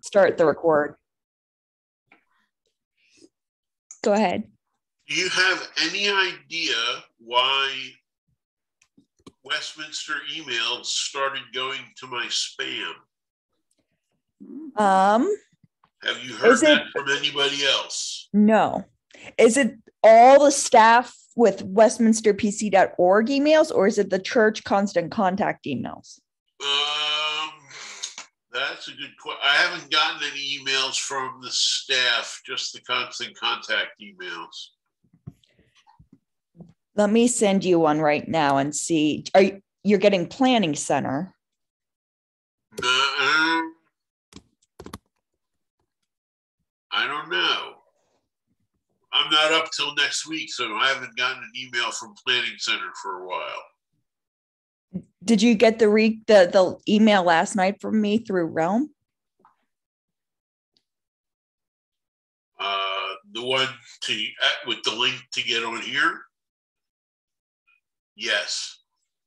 start the record. Go ahead. Do you have any idea why Westminster emails started going to my spam? Have you heard that from anybody else? No. Is it all the staff with westminsterpc.org emails, or is it the church constant contact emails? That's a good question. I haven't gotten any emails from the staff, just the constant contact emails. Let me send you one right now and see. You're getting Planning Center? I don't know. I'm not up till next week, so I haven't gotten an email from Planning Center for a while. Did you get the email last night from me through Realm? The one with the link to get on here? Yes.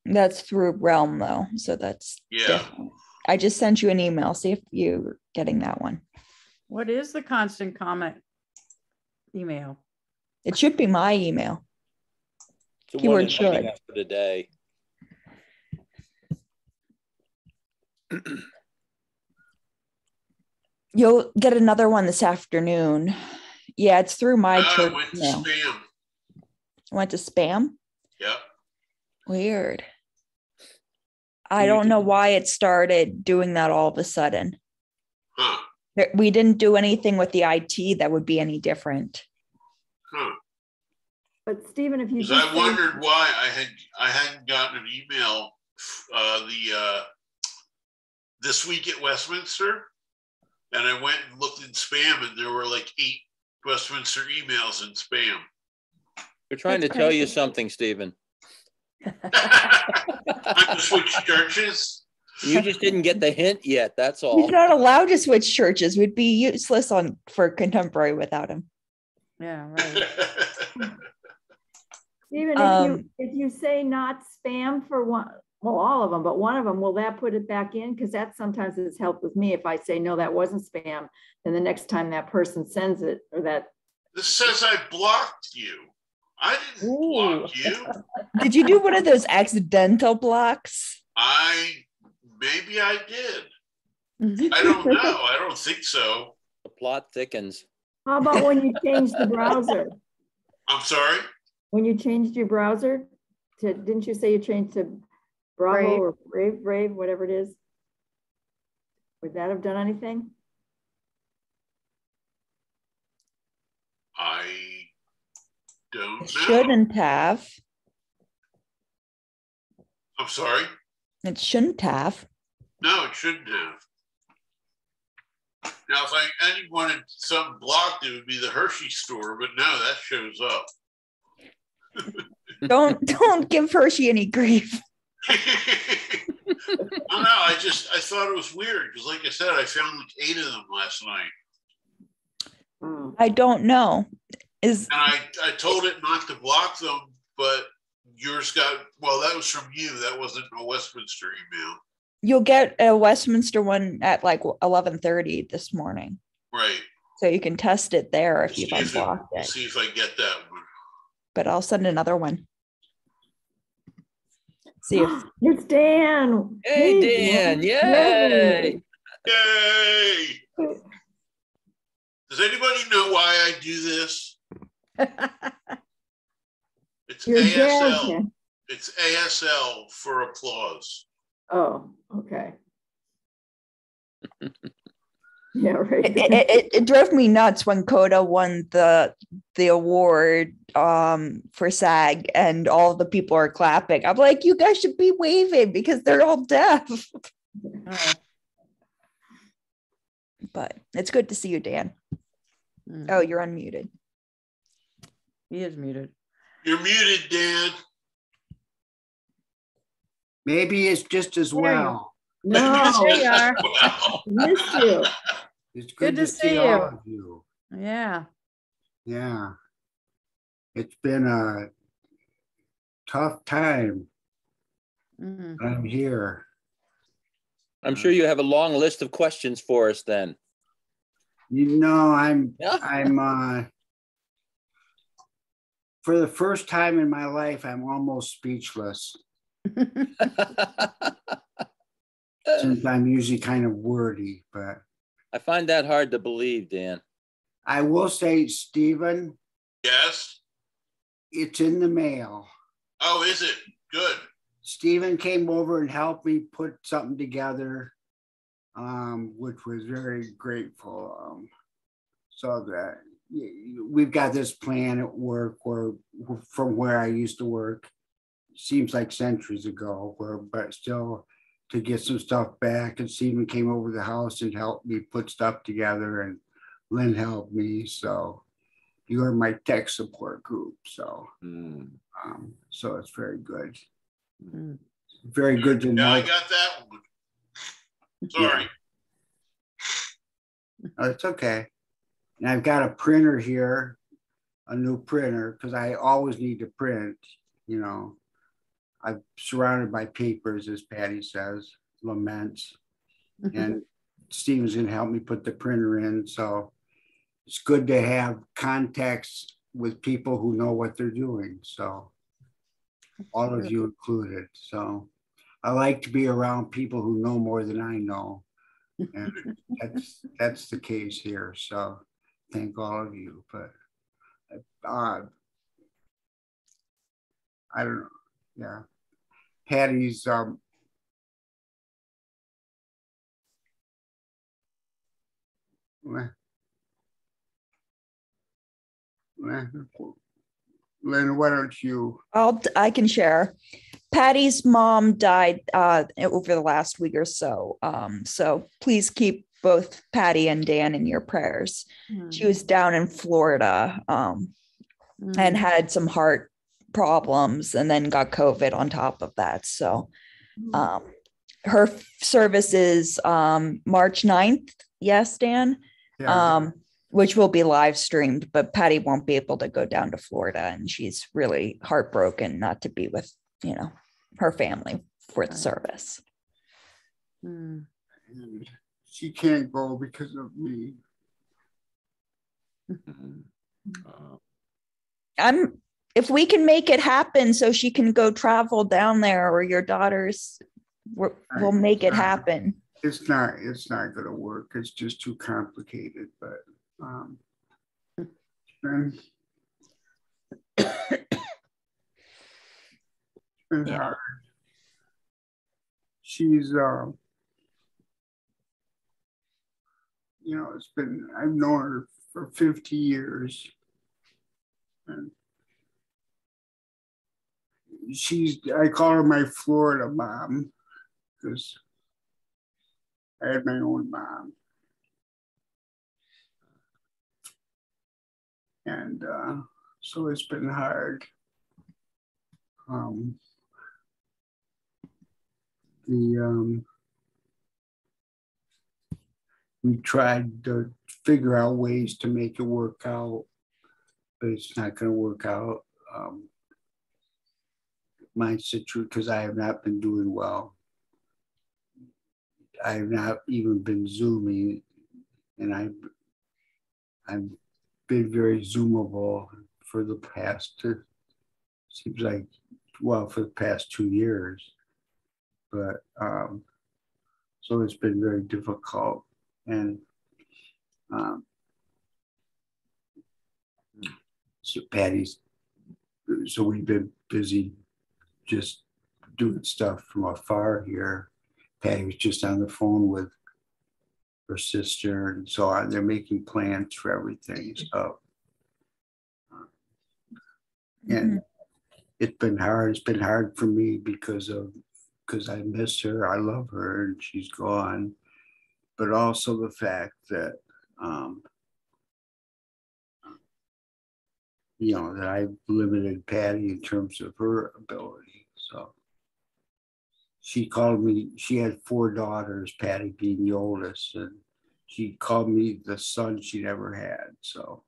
That's through Realm though, so that's different. I just sent you an email. See if you're getting that one. What is the constant comment email? It should be my email. Keyword should. For today. You'll get another one this afternoon. Yeah, it's through my church. Went to spam. Went to spam? Yep. Weird. I don't know why it started doing that all of a sudden. Huh. We didn't do anything with the IT that would be any different. Huh. But Stephen, if you I wondered why I hadn't gotten an email this week at Westminster, and I went and looked in spam, and there were like 8 Westminster emails in spam. We're trying to tell you something, Stephen. I'm to switch churches. You just didn't get the hint yet. That's all. He's not allowed to switch churches. We'd be useless for contemporary without him. Yeah, right. Stephen, if you say not spam for one, well, all of them, but one of them, will that put it back in? Because that sometimes has helped with me. If I say, no, that wasn't spam, then the next time that person sends it or that. This says I blocked you. I didn't block you. Did you do one of those accidental blocks? Maybe I did. I don't know. I don't think so. The plot thickens. How about when you changed the browser? I'm sorry? When you changed your browser to, didn't you say you changed to Bravo or Brave, whatever it is? Would that have done anything? I don't know. Shouldn't have. I'm sorry? It shouldn't have. No, it shouldn't have. Now, if I wanted something blocked, it would be the Hershey store, but no, that shows up. Don't give Hershey any grief. I don't know. I thought it was weird because, like I said, I found like 8 of them last night. I don't know. And I told it not to block them, but yours got, well, that was from you. That wasn't a Westminster email. You'll get a Westminster one at like 11:30 this morning. Right. So you can test it there if you've unblocked it. See if I get that one. But I'll send another one. See if it's Dan. Hey, Dan. Yay. Yay. Does anybody know why I do this? It's ASL. It's ASL for applause. Oh, okay. Yeah, right. It drove me nuts when Coda won the award for SAG and all the people are clapping. I'm like, you guys should be waving because they're all deaf. But it's good to see you, Dan. Oh, you're unmuted. He is muted. You're muted, Dan. Maybe it's just as well. No, There you are. Missed you. It's Good to see all of you. Yeah. Yeah. It's been a tough time. I'm here. I'm sure you have a long list of questions for us then. I'm for the first time in my life, I'm almost speechless. Since I'm usually kind of wordy, but I find that hard to believe, Dan. I will say, Stephen, Yes. it's in the mail. Oh, is it? Good. Stephen came over and helped me put something together, which was very grateful. So that we've got this plan at work where from where I used to work, seems like centuries ago, but still to get some stuff back. And Stephen came over the house and helped me put stuff together, and Lynn helped me. So you are my tech support group. So so it's very good. Very good to know. Yeah, I got that one. Sorry. Yeah. Oh, it's okay. And I've got a printer here, a new printer, because I always need to print, you know. I'm surrounded by papers, as Patty says, laments. And Steven's going to help me put the printer in. So it's good to have contacts with people who know what they're doing. So all of you included. So I like to be around people who know more than I know. And that's the case here. So thank all of you. But I don't know. Yeah. Patty's Lynn, why don't you? I can share. Patty's mom died over the last week or so. So please keep both Patty and Dan in your prayers. She was down in Florida and had some heart problems and then got COVID on top of that. So her service is March 9th. Yes, Dan? Yeah. Which will be live streamed, but Patty won't be able to go down to Florida, and she's really heartbroken not to be with, her family for the service. And she can't go because of me. If we can make it happen so she can go travel down there, or your daughters, we'll make it happen. It's not going to work. It's just too complicated, but it's been hard. She's I've known her for 50 years, and I call her my Florida mom, because I had my own mom. And so it's been hard. We tried to figure out ways to make it work out, but it's not going to work out. My situation, because I have not been doing well. I have not even been Zooming, and I've been very Zoomable for the past, seems like, for the past 2 years. But so it's been very difficult. And so we've been busy just doing stuff from afar here. Patty was just on the phone with her sister and so on. They're making plans for everything. So, and it's been hard. It's been hard for me because I miss her. I love her and she's gone. But also the fact that, that I've limited Patty in terms of her ability. So she called me, she had 4 daughters, Patty being the oldest, and she called me the son she never had. So.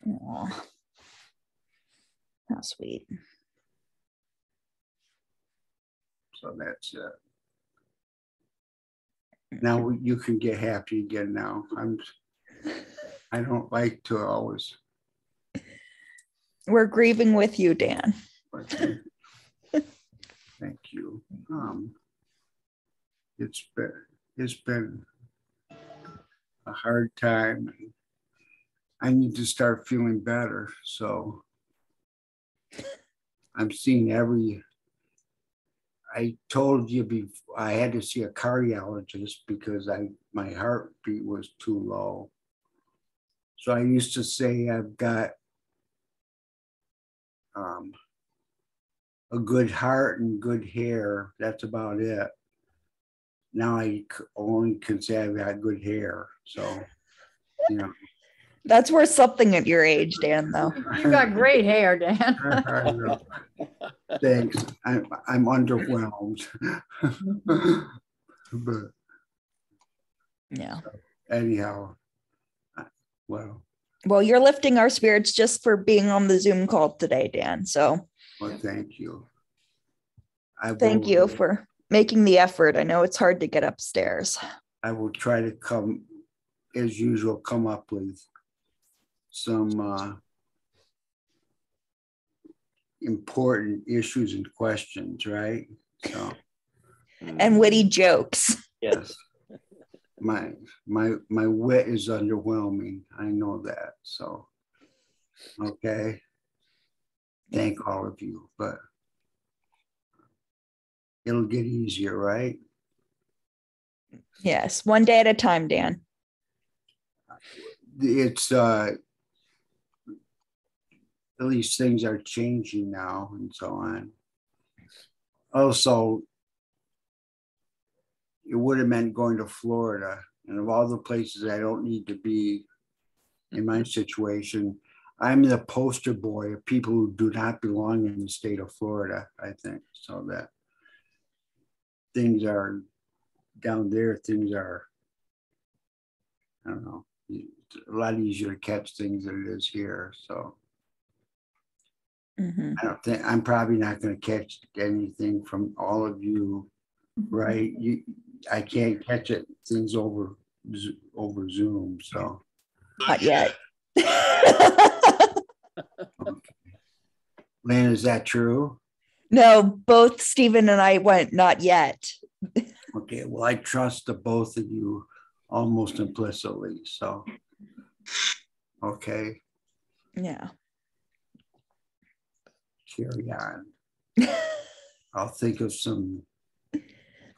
Aww. How sweet. So that's it. Now you can get happy again now. I don't like to always. We're grieving with you, Dan. But thank you. It's been a hard time. I need to start feeling better. So I'm seeing I told you before, I had to see a cardiologist because my heartbeat was too low. So I used to say I've got a good heart and good hair. That's about it. Now I only can say I've got good hair. So, you know. That's worth something at your age, Dan, though. You got great hair, Dan. Thanks. I'm underwhelmed. But Yeah. anyhow, well, you're lifting our spirits just for being on the Zoom call today, Dan. So thank you. Thank you for making the effort. I know it's hard to get upstairs. I will try to come, as usual, come up with some important issues and questions, right? So, and witty jokes. Yes. My wit is underwhelming. I know that. So, okay. Thank all of you, but it'll get easier, right? Yes, one day at a time, Dan. It's at least things are changing now and so on. Also, it would have meant going to Florida, and of all the places I don't need to be in my situation, I'm the poster boy of people who do not belong in the state of Florida, I think. So that things are down there, things are, I don't know, it's a lot easier to catch things than it is here. So I don't think, I'm probably not going to catch anything from all of you, right? I can't catch it, things over Zoom, so. Not yet. Okay. Lynn, is that true? No, both Stephen and I went not yet. Okay, well, I trust the both of you almost implicitly, so. Okay. Yeah. Carry on. I'll think of some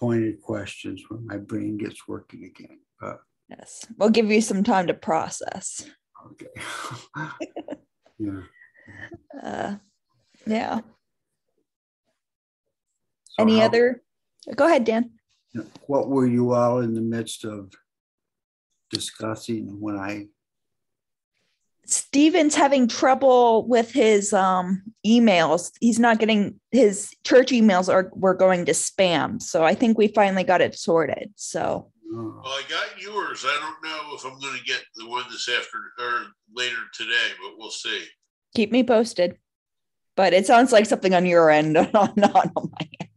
pointed questions when my brain gets working again, but. Yes, we'll give you some time to process. Okay. Yeah. Yeah. So Any other? Go ahead, Dan. What were you all in the midst of discussing when Stephen's having trouble with his emails. He's not getting his church emails were going to spam. So I think we finally got it sorted. So. Oh. Well, I got yours. I don't know if I'm going to get the one this afternoon or later today, but we'll see. Keep me posted. But it sounds like something on your end, not on my end.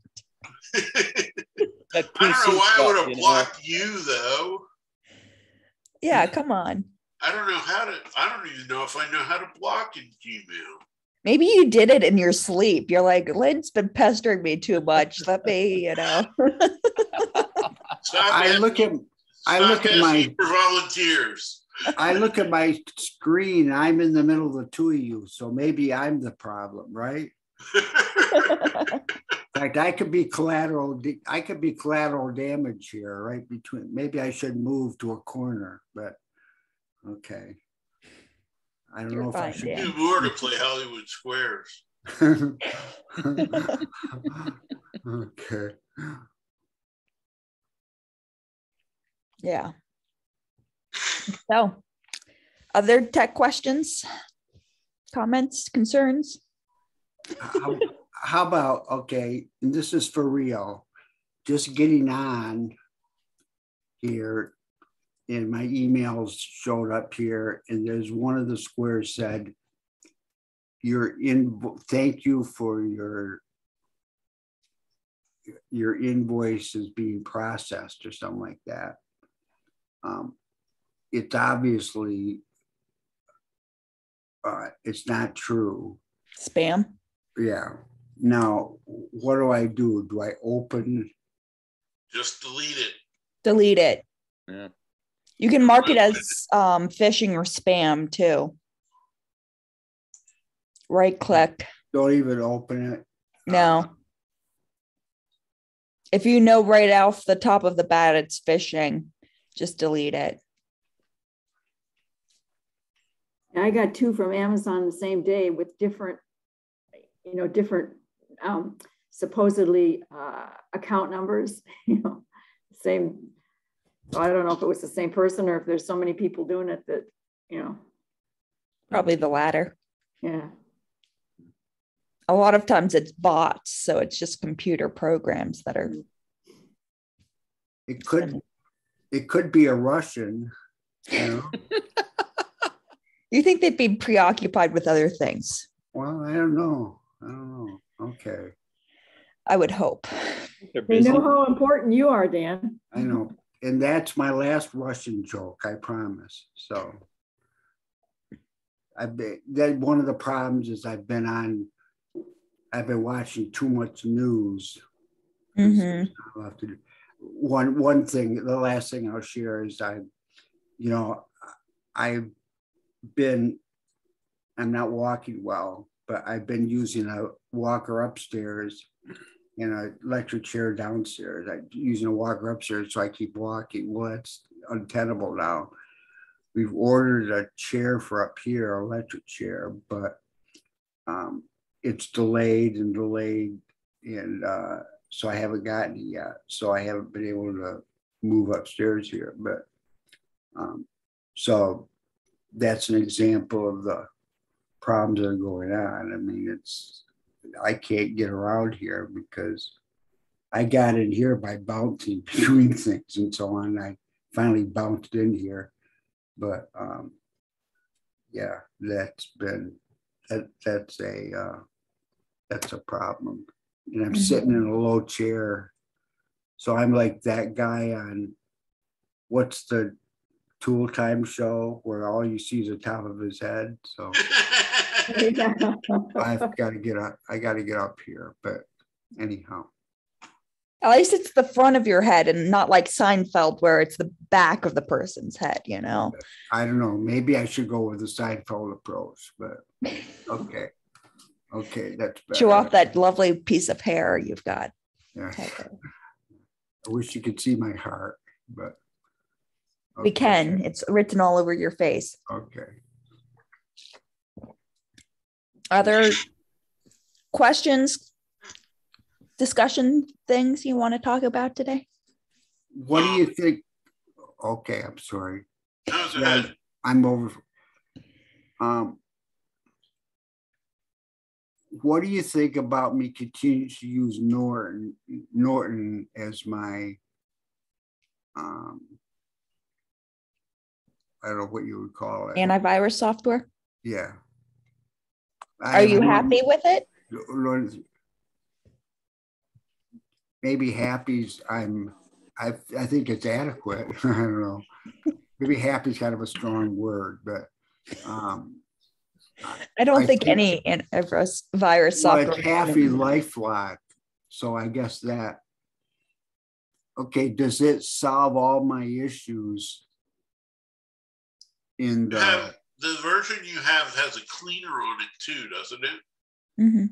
I don't know why I would have blocked you, though. Yeah, come on. I don't even know if I know how to block in Gmail. Maybe you did it in your sleep. You're like, Lynn's been pestering me too much. Let me, I look at my for volunteers. I look at my screen. I'm in the middle of the two of you, so maybe I'm the problem, right? In fact, I could be collateral damage here, right between. Maybe I should move to a corner, but okay. I don't know if I should do more to play Hollywood Squares. Okay. Yeah. So, other tech questions, comments, concerns? How about, okay, and this is for real, just getting on here, and my emails showed up here, and there's one of the squares said, thank you for your invoice is being processed or something like that. It's obviously it's not true. Spam. Yeah. Now, what do I do? Do I open? Just delete it. Delete it. Yeah. You can mark it as phishing or spam too. Right click. Don't even open it. No. If you know right off the top of the bat it's phishing, just delete it. I got 2 from Amazon the same day with different, different supposedly account numbers, same. So I don't know if it was the same person or if there's so many people doing it that, Probably the latter. yeah. A lot of times it's bots, so it's just computer programs that are. It could be a Russian, You think they'd be preoccupied with other things? Well, I don't know. Okay. I would hope. They know how important you are, Dan. I know. And that's my last Russian joke, I promise. So one of the problems is I've been watching too much news. Mm-hmm. I'll have to do. One thing, the last thing I'll share is I'm not walking well, but I've been using a walker upstairs and an electric chair downstairs. I'm using a walker upstairs, so I keep walking. Well, that's untenable now. We've ordered a chair for up here, an electric chair, but it's delayed, and so I haven't gotten it yet. So I haven't been able to move upstairs here. But so that's an example of the problems that are going on. I mean, I can't get around here because I got in here by bouncing between things and so on. I finally bounced in here, but yeah, that's a problem. And I'm sitting in a low chair, so I'm like that guy on what's the Tool Time show where all you see is the top of his head. So I've got to get up. I got to get up here. But anyhow, At least it's the front of your head and not like Seinfeld where it's the back of the person's head, I don't know. Maybe I should go with the Seinfeld approach, but okay. Okay, that's better. Show off that lovely piece of hair you've got. Yeah. I wish you could see my heart, but okay. We can. It's written all over your face. Okay. Other questions, discussion things you want to talk about today? What do you think? Okay, I'm sorry. Yeah, I'm over. What do you think about me continuing to use Norton as my, I don't know what you would call it. Antivirus software? Yeah. Are you happy with it? Maybe happy's, I think it's adequate. I don't know. Maybe happy's kind of a strong word, but I don't think any virus software. It's Happy LifeLock, so I guess that. Okay, does it solve all my issues? In the version you have has a cleaner on it too, doesn't it? Mm-hmm.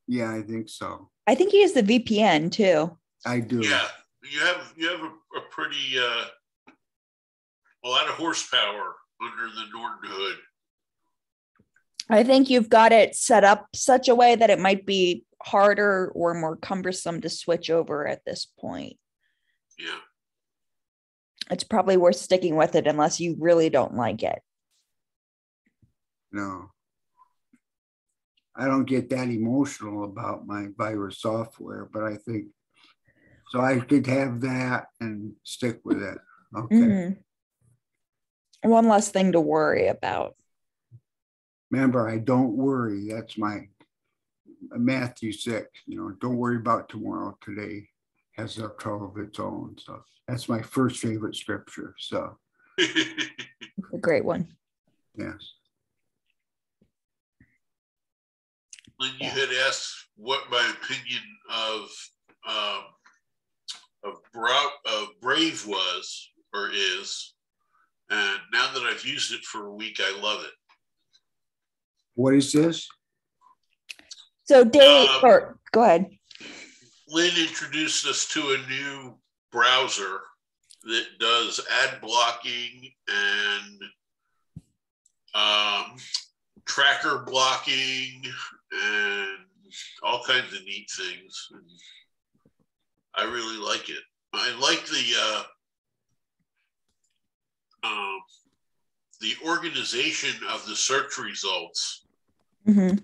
Yeah, I think so. I think he has the VPN too. I do. Yeah, you have a pretty a lot of horsepower under the Norton hood. I think you've got it set up such a way that it might be harder or more cumbersome to switch over at this point. Yeah. It's probably worth sticking with it unless you really don't like it. No. I don't get that emotional about my virus software, but I think so I could have that and stick with it. Okay. Mm-hmm. One less thing to worry about. Remember, I don't worry. That's my Matthew 6. Don't worry about tomorrow. Today has a trouble of its own. So that's my first favorite scripture. So a great one. Yes. Lynn, you had asked what my opinion of Brave was or is, and now that I've used it for a week, I love it. What is this? So Dave, or go ahead. Lynn introduced us to a new browser that does ad blocking and tracker blocking and all kinds of neat things. And I really like it. I like the organization of the search results. Mm-hmm.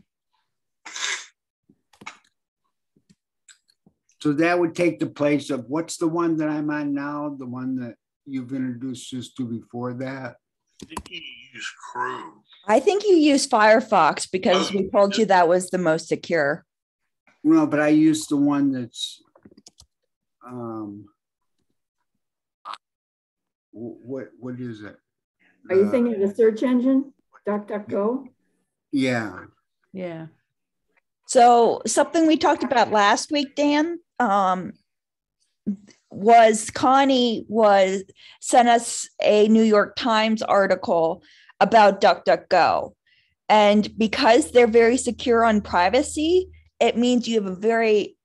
So that would take the place of what's the one that I'm on now? The one that you've introduced us to before that? I think you use Chrome. I think you use Firefox because we told you that was the most secure. No, but I use the one that's what is it? Are you thinking of the search engine, DuckDuckGo? Yeah. Yeah. So something we talked about last week, Dan, was Connie sent us a New York Times article about DuckDuckGo. And because they're very secure on privacy, it means you have a very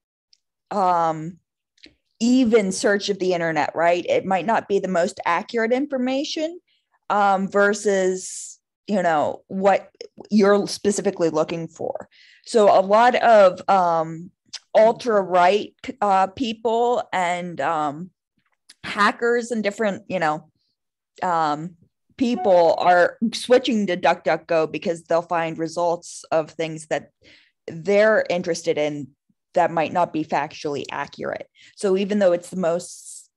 even search of the internet, right? It might not be the most accurate information versus, you know, what you're specifically looking for. So a lot of ultra-right people and hackers and different, you know, people are switching to DuckDuckGo because they'll find results of things that they're interested in that might not be factually accurate. So even though it's the most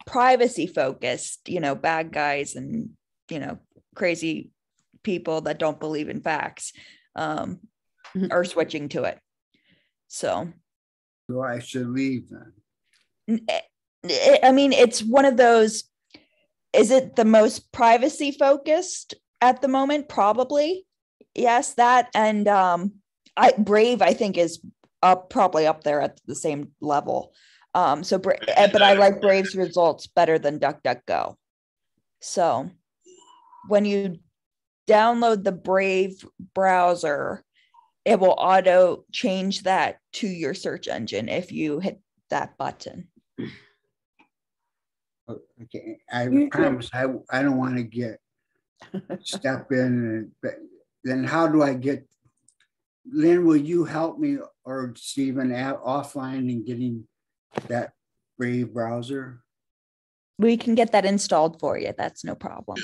privacy focused, you know, bad guys and, you know, crazy people that don't believe in facts are switching to it. So I should leave then. I mean, it's one of those, is it the most privacy focused at the moment? Probably. Yes, that. And Brave, I think, is probably up there at the same level. But I like Brave's results better than DuckDuckGo. So when you download the Brave browser, it will auto change that to your search engine if you hit that button. Okay, I promise I don't want to get step in. But then how do I get? Lynn, will you help me or Stephen offline in getting that Brave browser? We can get that installed for you. That's no problem.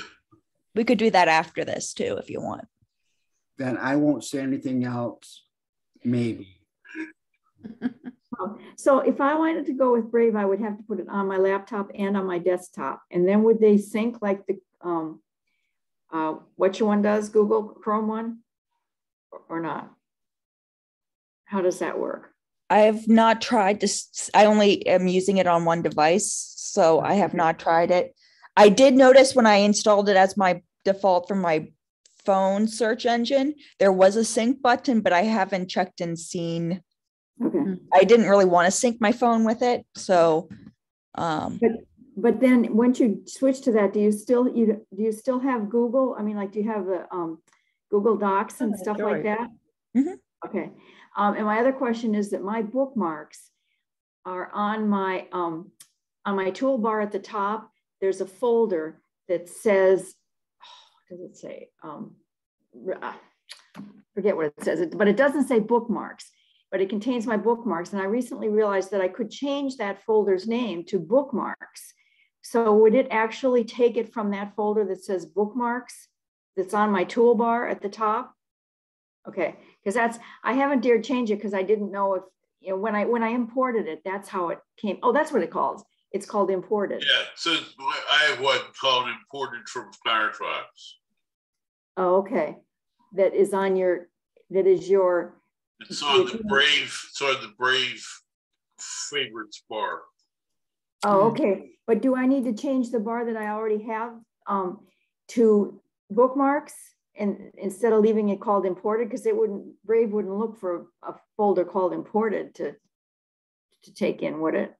We could do that after this too, if you want. Then I won't say anything else, maybe. So if I wanted to go with Brave, I would have to put it on my laptop and on my desktop. And then would they sync like the, what your one does, Google Chrome one, or not? How does that work? I have not tried to, I only am using it on one device, so I have not tried it. I did notice when I installed it as my default from my phone search engine, there was a sync button, but I haven't checked and seen. Okay. I didn't really want to sync my phone with it. So, but then once you switch to that, do you still have Google? I mean, like, do you have the Google Docs and stuff like that? Mm-hmm. Okay. And my other question is that my bookmarks are on my toolbar at the top. There's a folder that says, what does it say? Forget what it says, but it doesn't say bookmarks, but it contains my bookmarks. And I recently realized that I could change that folder's name to bookmarks. So would it actually take it from that folder that says bookmarks that's on my toolbar at the top? Okay, because I haven't dared change it because I didn't know if, you know, when I imported it, that's how it came. Oh, that's what it calls. It's called imported. Yeah, so I have one called imported from Firefox. Oh, okay. That is your. It's on the Brave favorites bar. Oh, okay. But do I need to change the bar that I already have to bookmarks? and instead of leaving it called imported, because Brave wouldn't look for a folder called imported to take in, would it?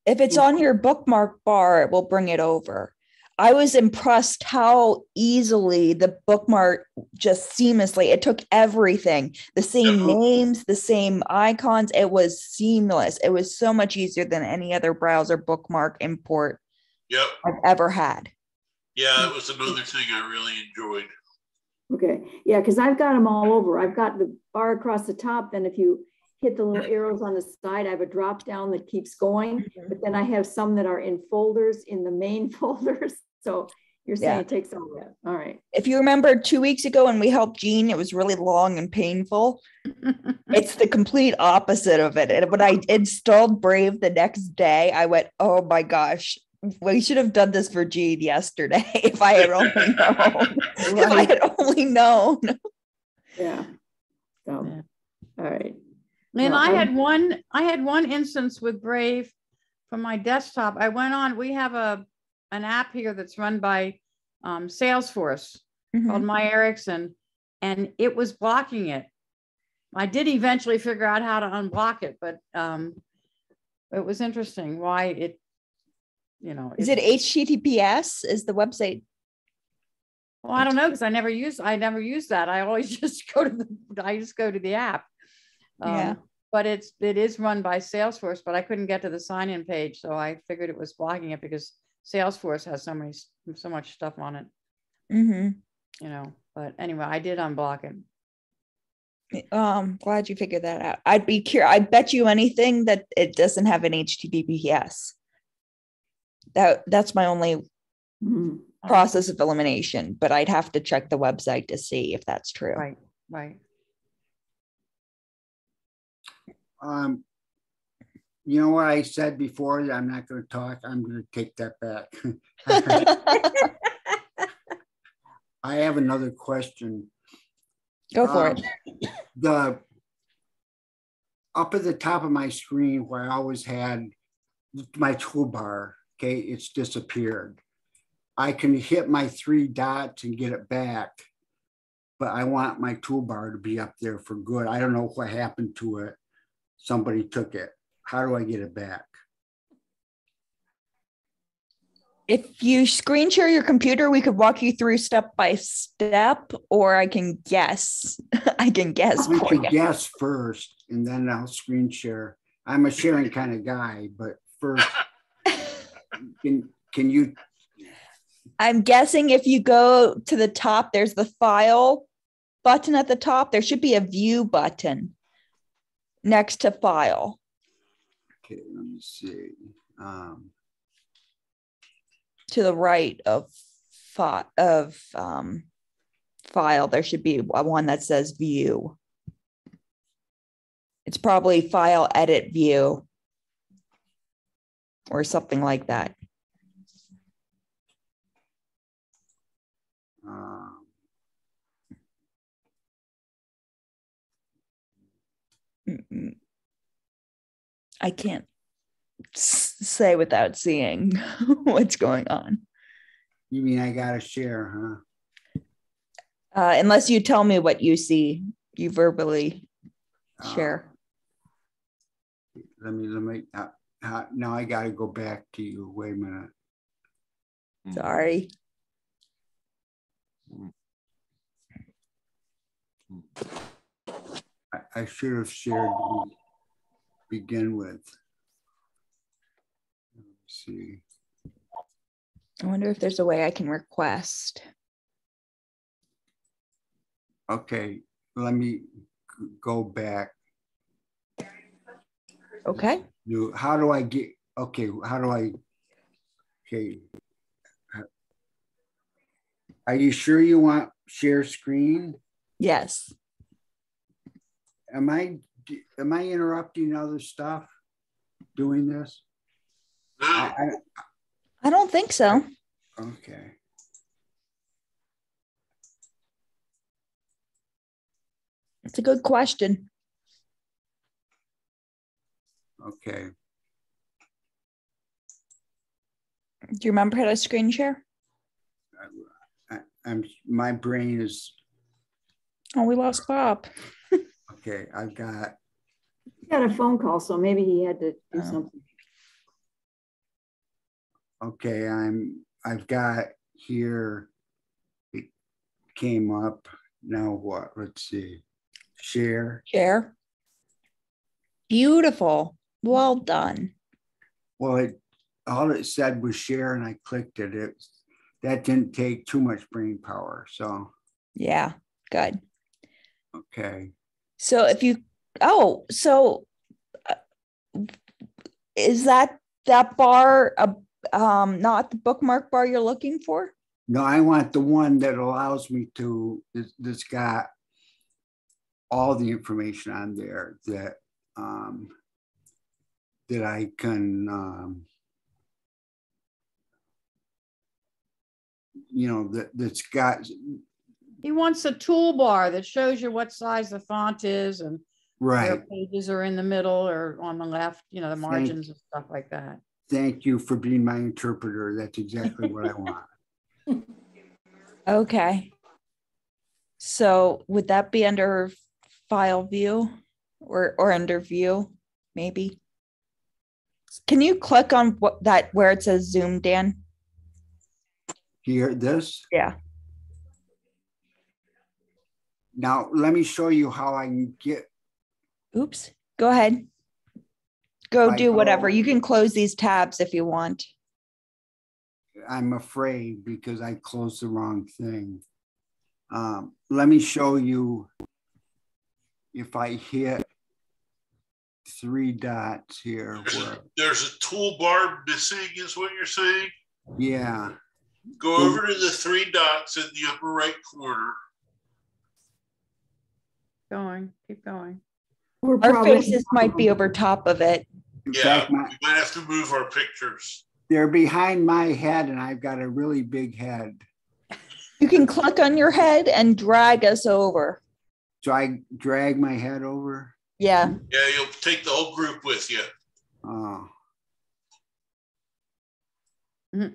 If it's on your bookmark bar, it will bring it over. I was impressed how easily the bookmark just seamlessly, it took everything, the same names, the same icons. It was seamless. It was so much easier than any other browser bookmark import I've ever had. Yeah, that was another thing I really enjoyed. Okay, yeah, because I've got them all over. I've got the bar across the top. Then if you hit the little arrows on the side, I have a drop down that keeps going. But then I have some that are in folders in the main folders. So you're saying it takes all that. All right. If you remember 2 weeks ago when we helped Jean, it was really long and painful. It's the complete opposite of it. And when I installed Brave the next day, I went, oh my gosh, we should have done this for Jean yesterday if I had only known. If I had only known. Yeah. So, all right. And I had one instance with Brave from my desktop. I went on, we have an app here that's run by Salesforce called My Erickson, and it was blocking it. I did eventually figure out how to unblock it, but it was interesting why it, Is it HTTPS? Is the website? Well, I don't know, because I never use that. I always just go to the app. But it is run by Salesforce, but I couldn't get to the sign-in page, so I figured it was blocking it because Salesforce has so much stuff on it. But anyway, I did unblock it. Glad you figured that out. I'd be curious. I bet you anything that it doesn't have an HTTPS. That's my only process of elimination, but I'd have to check the website to see if that's true. Right. You know what I said before? I'm not going to talk. I'm going to take that back. I have another question. Go for it. Up at the top of my screen where I always had my toolbar, okay, it's disappeared. I can hit my 3 dots and get it back, but I want my toolbar to be up there for good. I don't know what happened to it. Somebody took it. How do I get it back? If you screen share your computer, we could walk you through step by step, or I can guess. I can guess. I can guess first, and then I'll screen share. I'm a sharing kind of guy, but first, can you? I'm guessing if you go to the top, there's the file button at the top. There should be a view button next to file. Okay, let me see. To the right of file, there should be one that says view. It's probably file edit view or something like that. I can't say without seeing what's going on. You mean I gotta share, huh? Unless you tell me what you see, you verbally share. Let me. Now I gotta go back to you. Wait a minute. Sorry. I should have shared to begin with. Let's see. I wonder if there's a way I can request. Okay, let me go back. Okay. How do I get, okay, how do I, okay. Are you sure you want share screen? Yes. Am I interrupting other stuff doing this? No. I don't think so. Okay. It's a good question. Okay. Do you remember how to screen share? my brain is Oh, we lost Bob. okay. I've got. He got a phone call, so maybe he had to do something. Okay, I've got here. It came up. Now what? Let's see. Share. Share. Beautiful. Well done. Well, all it said was share, and I clicked it. That didn't take too much brain power. So Yeah, good. okay. So if you, is that bar, not the bookmark bar you're looking for? No, I want the one that allows me to, that's got all the information on there that that I can, that's got. He wants a toolbar that shows you what size the font is and Right. where pages are in the middle or on the left, the margins and stuff like that. Thank you for being my interpreter. That's exactly what I want. Okay. So would that be under file view or under view, maybe? Can you click on where it says Zoom, Dan? Hear this? Yeah. Now, let me show you how I can get. Oops. Go ahead. Go do whatever. You can close these tabs if you want. I'm afraid because I closed the wrong thing. Let me show you. If I hit 3 dots here. There's a toolbar missing, is what you're saying? Yeah. Go over to the 3 dots in the upper right corner. Keep going. Our faces might be over top of it. In Yeah, fact, we might have to move our pictures. they're behind my head, and I've got a really big head. You can click on your head and drag us over. So I drag my head over? Yeah. Yeah, you'll take the whole group with you. Oh. Mm-hmm.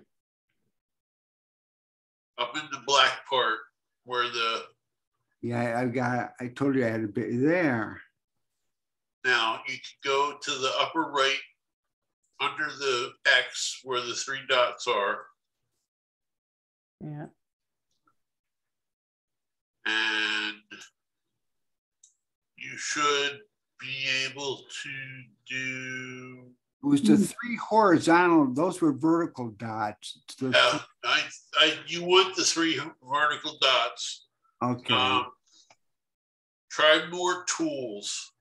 Up in the black part where the... Yeah, I told you I had a bit there. Now you can go to the upper right under the X where the 3 dots are. Yeah. And you should be able to do. It was the 3 horizontal, those were vertical dots. Yeah, you want the 3 vertical dots. Okay. Try more tools.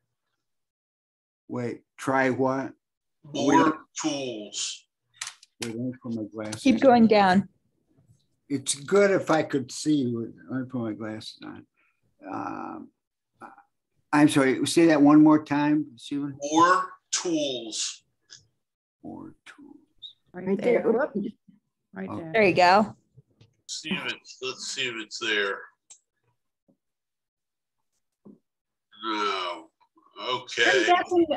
Wait, try what? More tools. Wait, let me put my glasses. Keep going down. It's good if I could see. Let me put my glasses on. I'm sorry, say that one more time, Stephen. More tools. More tools. Right there. Right Okay. there. There you go. Let's see if it's there. No. Okay.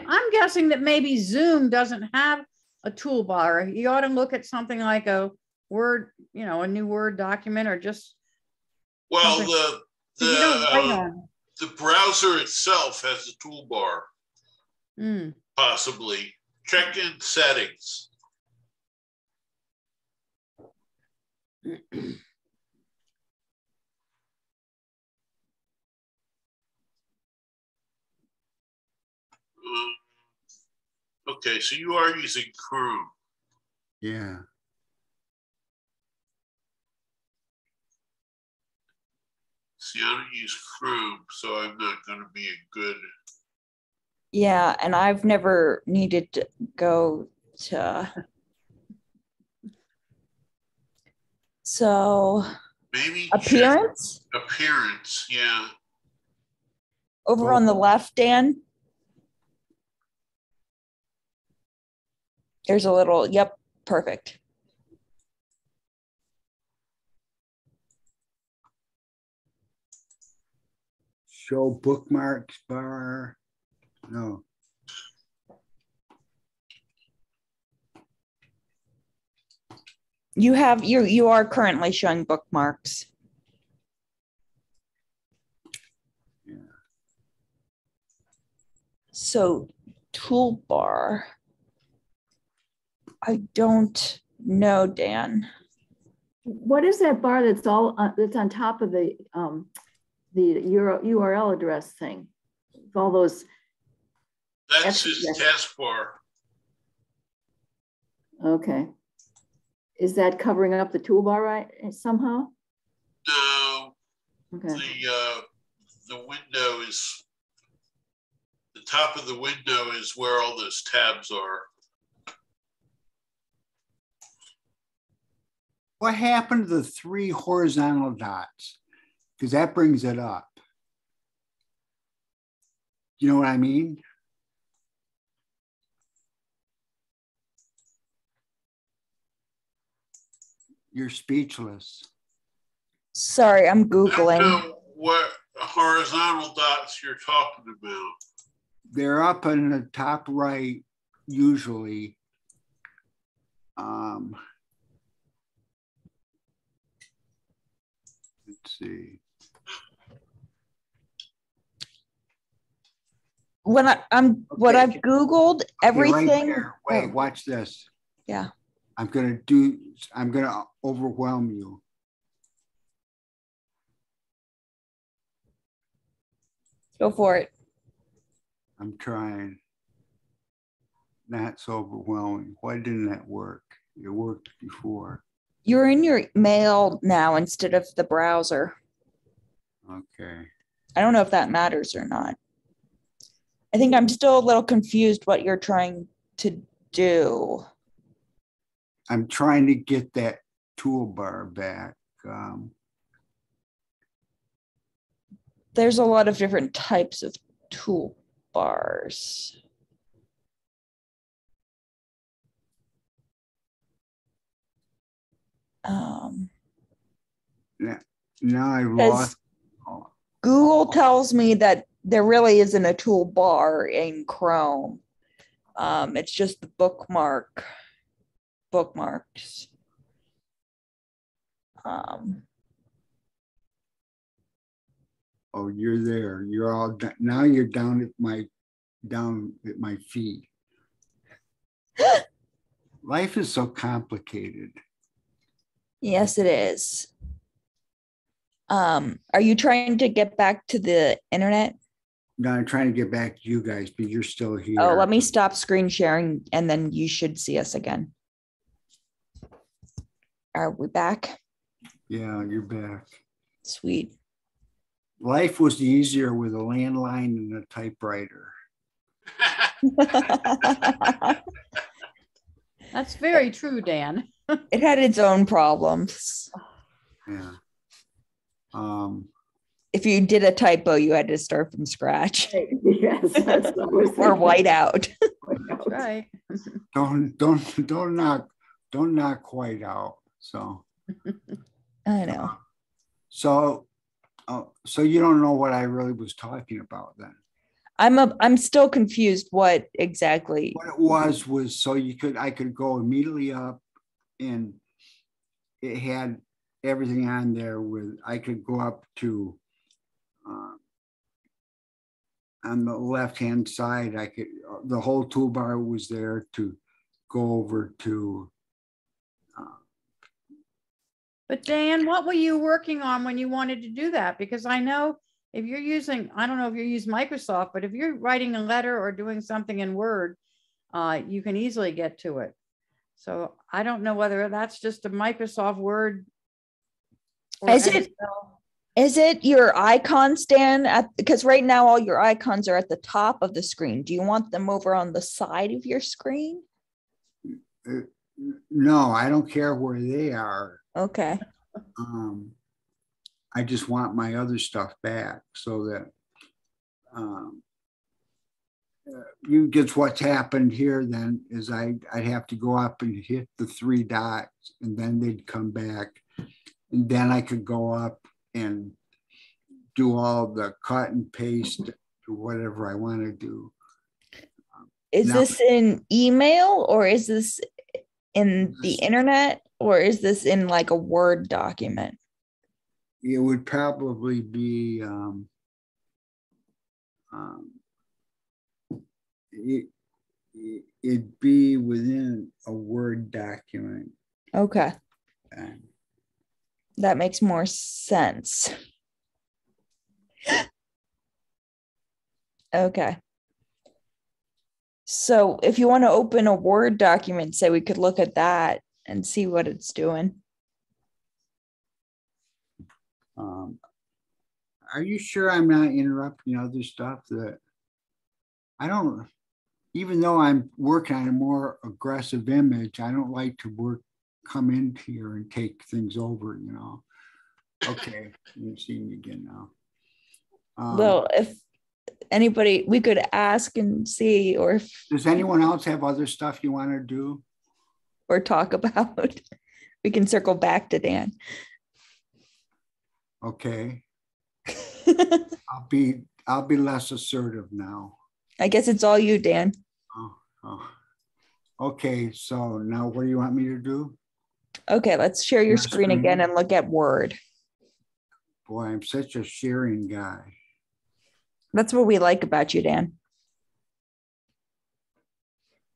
I'm guessing that maybe Zoom doesn't have a toolbar. You ought to look at something like a Word, a new Word document or just. Well, the browser itself has a toolbar. Possibly. Check in settings. Okay, so you are using Chrome. Yeah. See, I don't use Chrome, so I'm not going to be a good. Yeah, and I've never needed to go to. So maybe appearance? Appearance, yeah. Over on the left, Dan. There's a little, yep, perfect. Show bookmarks bar. No. You are currently showing bookmarks. So toolbar. I don't know, Dan. What is that bar that's that's on top of the URL address thing? All those. That's his taskbar. Okay. Is that covering up the toolbar right somehow? No. Okay. The window is, the top of the window is where all those tabs are. What happened to the 3 horizontal dots? Because that brings it up. You know what I mean? You're speechless. Sorry, I'm I don't Googling. know what horizontal dots you're talking about. They're up in the top right, usually. Let's see. When what I've Googled, everything. Right there. Wait, watch this. Yeah. I'm gonna overwhelm you. Go for it. I'm trying. Not so overwhelming. Why didn't that work? It worked before. You're in your mail now instead of the browser. Okay. I don't know if that matters or not. I think I'm still a little confused what you're trying to do. I'm trying to get that toolbar back. There's a lot of different types of toolbars. Now I lost. Google tells me that there really isn't a toolbar in Chrome. It's just the bookmarks. Oh, you're there. You're all now. You're down at my feet. Life is so complicated. Yes, it is. Are you trying to get back to the internet? No, I'm trying to get back to you guys, but you're still here. Oh, let me stop screen sharing and then you should see us again. Are we back? Yeah, you're back. Sweet. Life was easier with a landline and a typewriter. That's very true, Dan. It had its own problems. Yeah. If you did a typo, you had to start from scratch. Yes, that's what I was or white out. That's right. Don't knock white out. So I know. So you don't know what I really was talking about then. I'm still confused what exactly. What it was so I could go immediately up, and it had everything on there with, I could go up to on the left-hand side, the whole toolbar was there to go over to. But Dan, what were you working on when you wanted to do that? Because I know if you're using, I don't know if you use Microsoft, but if you're writing a letter or doing something in Word, you can easily get to it. So I don't know whether that's just a Microsoft Word. Is it your icon stand because right now all your icons are at the top of the screen. Do you want them over on the side of your screen? No, I don't care where they are. Okay. I just want my other stuff back so that you get what's happened here then is I'd have to go up and hit the 3 dots and then they'd come back. And then I could go up and do all the cut and paste to whatever I want to do. Is this in email or is this in the internet or is this in like a Word document? It would probably be it'd be within a Word document. Okay. And That makes more sense. Okay. So if you want to open a Word document, say we could look at that and see what it's doing. Are you sure I'm not interrupting other stuff that I don't, even though I'm working on a more aggressive image, I don't like to come in here and take things over, you know. Okay, you see me again now. Well, if anybody, we could ask and see, or if does anyone else have other stuff you want to do or talk about? We can circle back to Dan. Okay. I'll be less assertive now. I guess it's all you, Dan. Oh. Okay, so now what do you want me to do? Okay, let's share your screen again and look at Word. Boy, I'm such a sharing guy. That's what we like about you, Dan.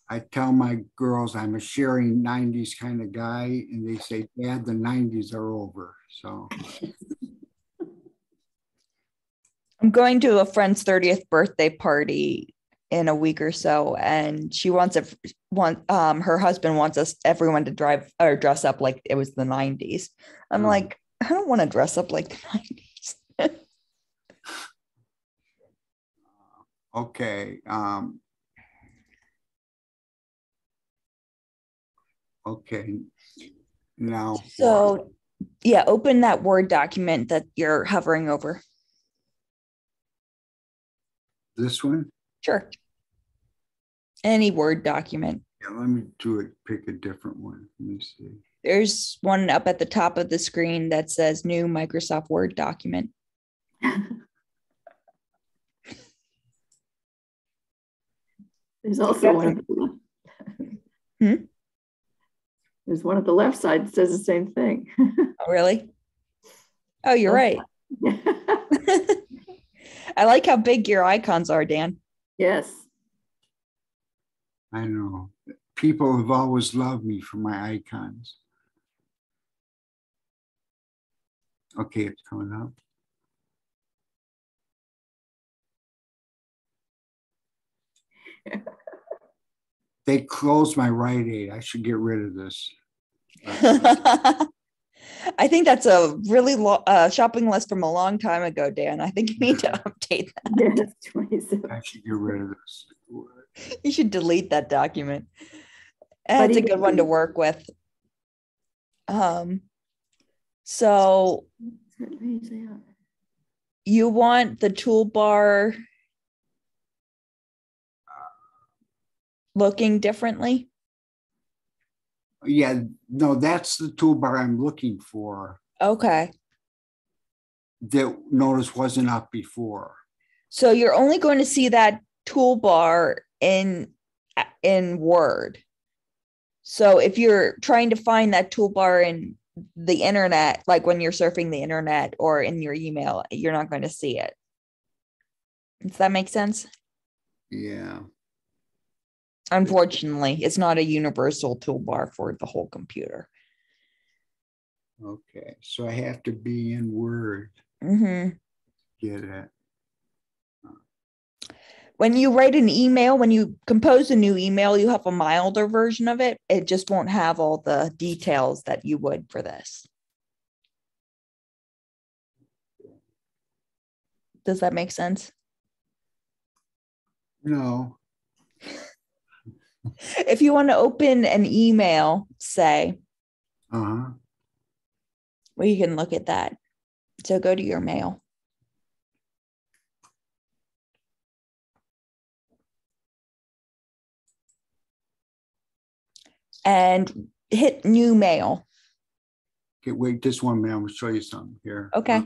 I tell my girls I'm a sharing 90s kind of guy, and they say, Dad, the 90s are over. So I'm going to a friend's 30th birthday party in a week or so, and she wants her husband wants everyone to dress up like it was the 90s. I'm like, I don't want to dress up like the 90s. Okay. Okay. Now. So yeah, open that Word document that you're hovering over. This one? Sure. Any Word document. Yeah, let me pick a different one. Let me see. There's one up at the top of the screen that says new Microsoft Word document. There's also one at the left. There's one at the left side that says the same thing. Oh, really? Oh, you're right. I like how big your icons are, Dan. Yes. I know. People have always loved me for my icons. Okay, it's coming up. They closed my Rite Aid. I should get rid of this. I think that's a really shopping list from a long time ago, Dan. I think you need to update that. Yes, 27. I should get rid of this. You should delete that document. It's a good one to work with. So you want the toolbar looking differently? Yeah, no, that's the toolbar I'm looking for. Okay. That notice wasn't up before. So you're only going to see that toolbar in Word. So if you're trying to find that toolbar in the internet, like when you're surfing the internet or in your email, you're not going to see it. Does that make sense? Yeah. Unfortunately, it's not a universal toolbar for the whole computer. Okay, so I have to be in Word. Mm-hmm. Get it. When you write an email, when you compose a new email, you have a milder version of it. It just won't have all the details that you would for this. Does that make sense? No. If you want to open an email, say, well, you can look at that. So go to your mail. And hit new mail. Okay, wait, just 1 minute. I'm gonna show you something here. Okay.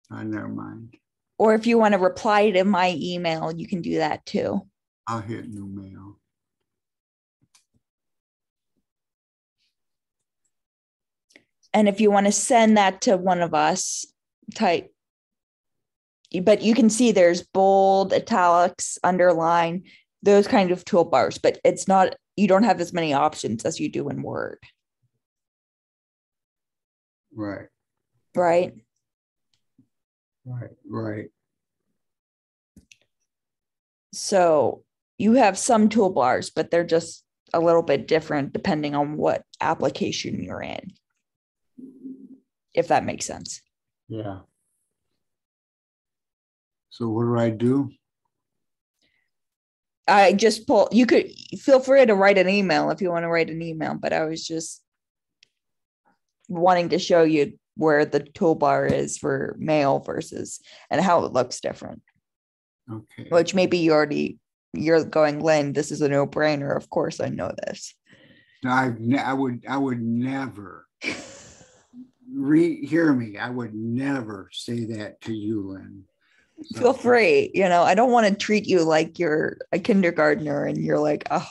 Never mind. Or if you want to reply to my email, you can do that too. I'll hit new mail. And if you want to send that to one of us, type but you can see there's bold, italics, underline, those kind of toolbars, but it's not, you don't have as many options as you do in Word. Right. Right. Right. So you have some toolbars, but they're just a little bit different depending on what application you're in, if that makes sense. Yeah. So what do I do? I just you could feel free to write an email if you want to write an email, but I was just wanting to show you where the toolbar is for mail versus and how it looks different. Okay. Which maybe you're going, Lynn, this is a no-brainer. Of course I know this. No, I would never hear me. I would never say that to you, Lynn. So. Feel free. I don't want to treat you like you're a kindergartner and you're like, oh,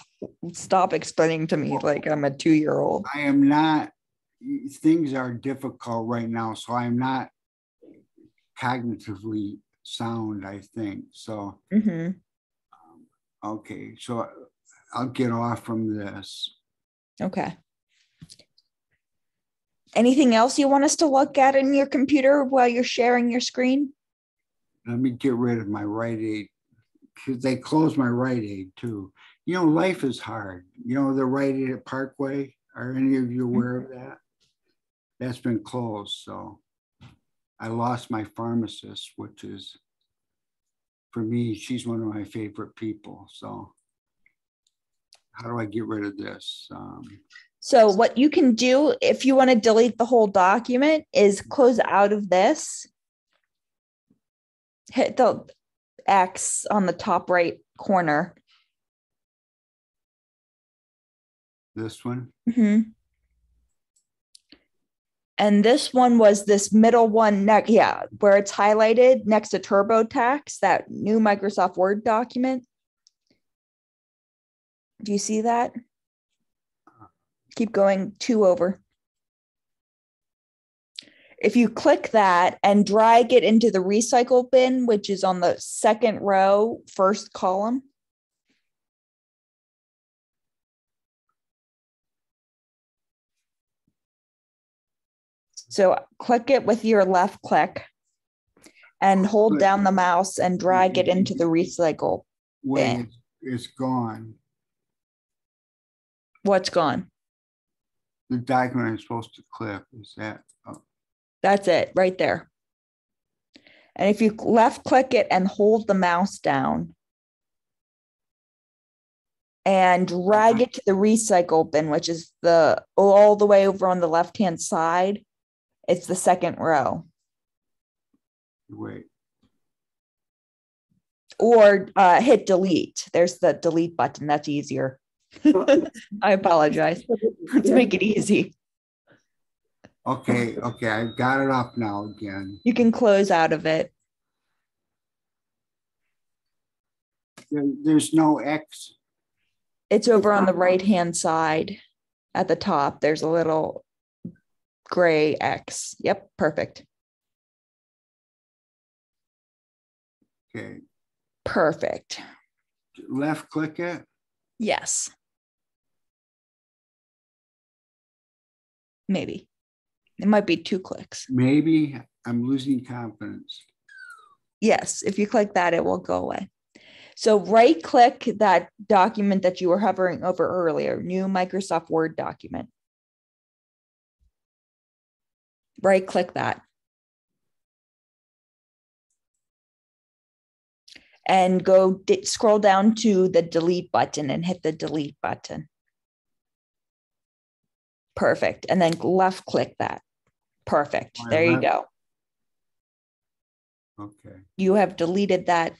stop explaining to me like I'm a 2-year-old. I am not. Things are difficult right now, so I'm not cognitively sound, I think. So, okay. So I'll get off from this. Okay. Anything else you want us to look at in your computer while you're sharing your screen? Let me get rid of my Rite Aid. They closed my Rite Aid too. Life is hard. The Rite Aid at Parkway. Are any of you aware of that? That's been closed. So I lost my pharmacist, which is, for me, she's one of my favorite people. So how do I get rid of this? So what you can do if you want to delete the whole document is close out of this. Hit the X on the top right corner. This one? Mm-hmm. And this one was this middle one, where it's highlighted next to TurboTax, that new Microsoft Word document. Do you see that? Keep going, 2 over. If you click that and drag it into the recycle bin, which is on the second row, first column. So click it with your left click and hold down the mouse and drag it into the recycle bin. It's gone. What's gone? The document I'm supposed to click, is that? Oh. That's it right there. And if you left click it and hold the mouse down and drag it to the recycle bin, which is all the way over on the left-hand side, it's the second row. Wait. Or hit delete. There's the delete button. That's easier. I apologize. Let's make it easy. Okay, I've got it up now again. You can close out of it. There's no X. It's over on the right-hand side at the top. There's a little gray X. Yep, perfect. Okay. Perfect. Left click it? Yes. Maybe. It might be 2 clicks. Maybe. I'm losing confidence. Yes, if you click that, it will go away. So right click that document that you were hovering over earlier, new Microsoft Word document. Right click that. And go scroll down to the delete button and hit the delete button. Perfect. And then left click that. Perfect. There you go. Okay. You have deleted that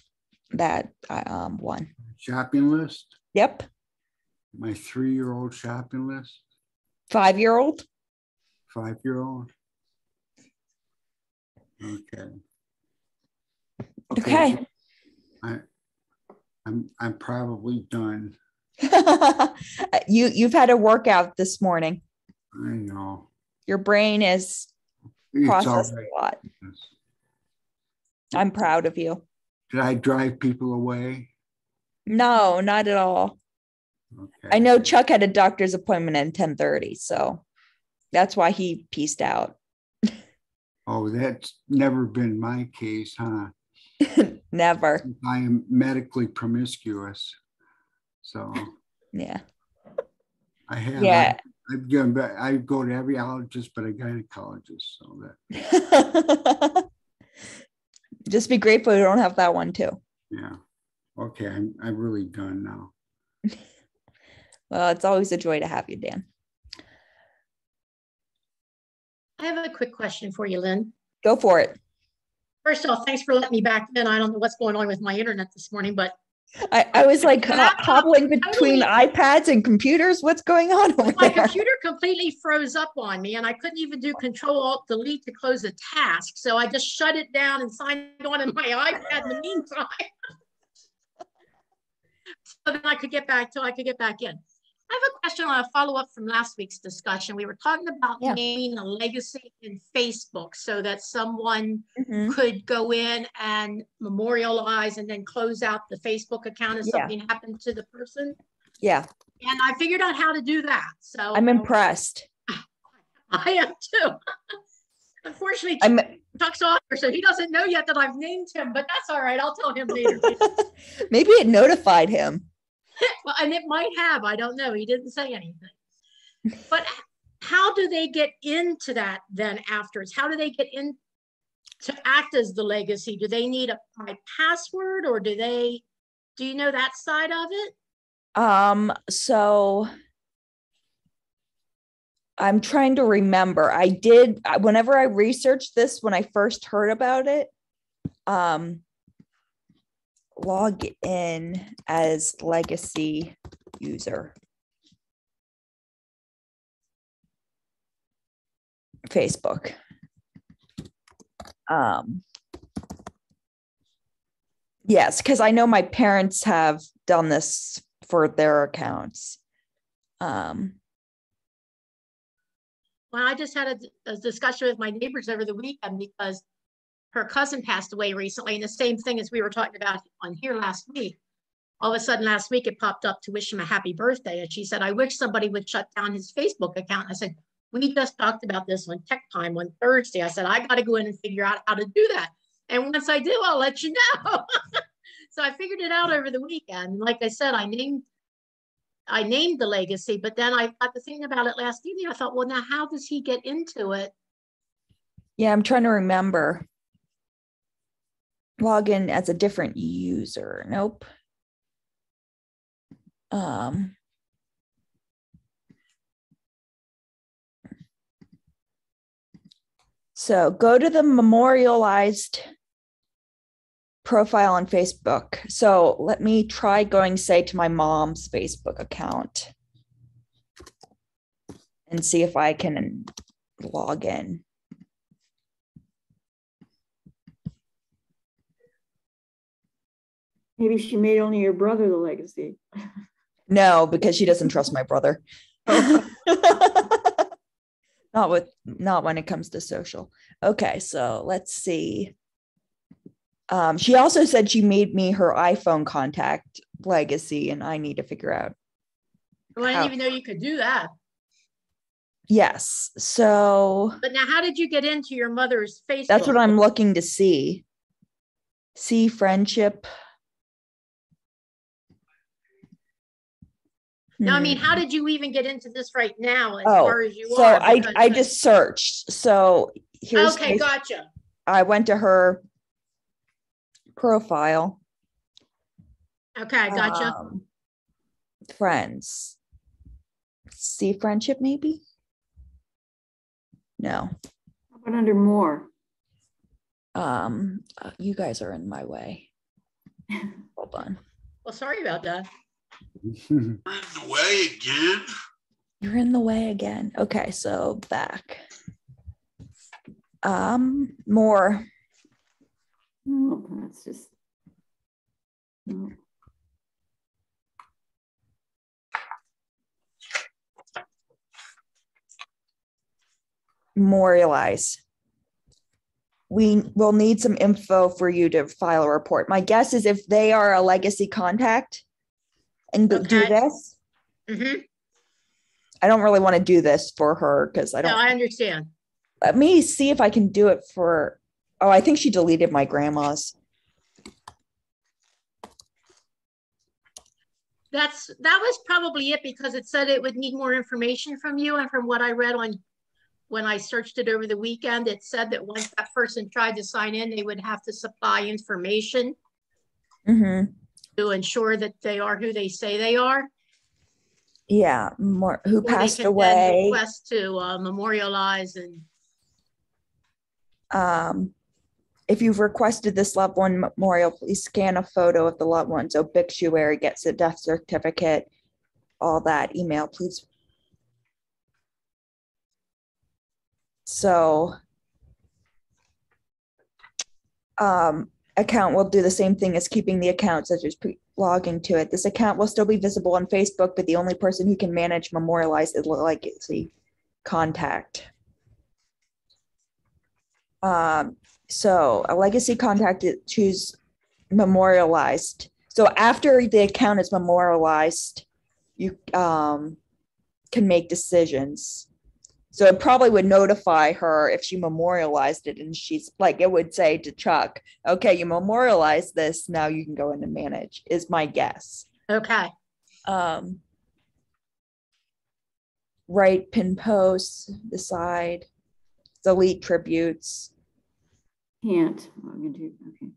one. Shopping list? Yep. My 3-year-old shopping list? 5-year-old? 5-year-old? Okay. Okay. I'm probably done. You've had a workout this morning. I know. Your brain is processed a lot. I'm proud of you. Did I drive people away? No, not at all. Okay. I know Chuck had a doctor's appointment at 10:30, so that's why he pieced out. Oh, that's never been my case, huh? Never. I am medically promiscuous. So Yeah. I have. Yeah. I go to every allergist, but a gynecologist. So that. Just be grateful you don't have that one too. Yeah. Okay. I'm really done now. Well, it's always a joy to have you, Dan. I have a quick question for you, Lynn. Go for it. First off, thanks for letting me back in. I don't know what's going on with my internet this morning, but I was like hobbling between iPads and computers. What's going on over my there? computer completely froze up on me and I couldn't even do Control-Alt-Delete to close a task. So I just shut it down and signed on in my iPad in the meantime. So then I could get back in. I have a question on a follow-up from last week's discussion. We were talking about naming a legacy in Facebook so that someone could go in and memorialize and then close out the Facebook account if something happened to the person. Yeah. And I figured out how to do that. So I'm impressed. I am too. Unfortunately, Chuck's off, so he doesn't know yet that I've named him, but that's all right. I'll tell him later. Maybe it notified him. Well, and it might have. I don't know. He didn't say anything. But how do they get into that then afterwards? How do they get in to act as the legacy? Do they need a password or do you know that side of it? So I'm trying to remember. Whenever I researched this, when I first heard about it, log in as legacy user. Facebook. Yes, because I know my parents have done this for their accounts. Well, I just had a discussion with my neighbors over the weekend because her cousin passed away recently, and the same thing as we were talking about on here last week. All of a sudden last week, it popped up to wish him a happy birthday. And she said, I wish somebody would shut down his Facebook account. I said, we just talked about this on Tech Time on Thursday. I said, I got to go in and figure out how to do that. And once I do, I'll let you know. So I figured it out over the weekend. Like I said, I named the legacy, but then I got to thinking about it last evening. I thought, well, now how does he get into it? Yeah, I'm trying to remember. Log in as a different user. Nope. So go to the memorialized profile on Facebook. So let me try going, say, to my mom's Facebook account and see if I can log in. Maybe she made only your brother the legacy. No, because she doesn't trust my brother. Not when it comes to social. Okay, so let's see. She also said she made me her iPhone contact legacy, and I need to figure out. Well, I didn't even know you could do that. Yes. So. But now, how did you get into your mother's Facebook? That's what I'm looking to see. See friendship. No, I mean, how did you even get into this right now as far as you so are? I just searched. So here's okay, gotcha. I went to her profile. Okay, gotcha. Friends. See friendship, maybe? No. How about under more? You guys are in my way. Hold on. Well, sorry about that. You're in the way again. You're in the way again. Okay, so back. More. Oh, that's just. No. Memorialize. we will need some info for you to file a report. My guess is if they are a legacy contact and do this, I don't really want to do this for her because I don't. No, I understand. Let me see if I can do it for, oh, I think she deleted my grandma's. That was probably it, because it said it would need more information from you. And from what I read on when I searched it over the weekend, it said that once that person tried to sign in, they would have to supply information to ensure that they are who they say they are. Yeah, more who passed Then away. request to memorialize and. If you've requested this loved one memorial, please scan a photo of the loved one's obituary, gets a death certificate, all that. Email, please. So, account will do the same thing as keeping the account, such as logging to it. This account will still be visible on Facebook, but the only person who can manage memorialize is legacy contact. So a legacy contact, choose memorialized. So after the account is memorialized, you can make decisions. So it probably would notify her if she memorialized it, and she's like, it would say to Chuck, okay, you memorialized this, now you can go in and manage, is my guess. Okay. Write pin posts, decide, delete tributes. Can't log into, okay.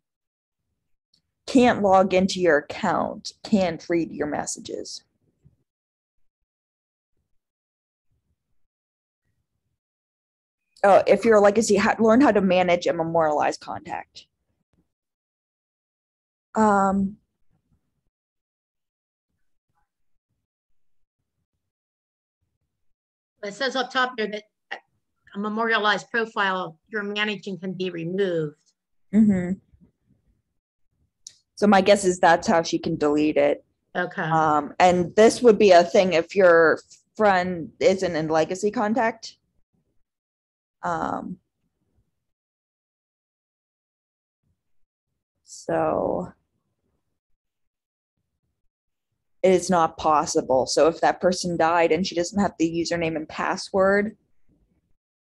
Can't log into your account, can't read your messages. Oh, if you're a legacy, learn how to manage and memorialize contact. It says up top there that a memorialized profile you're managing can be removed. So my guess is that's how she can delete it. Okay. And this would be a thing if your friend isn't in legacy contact. So it is not possible. So if that person died and she doesn't have the username and password,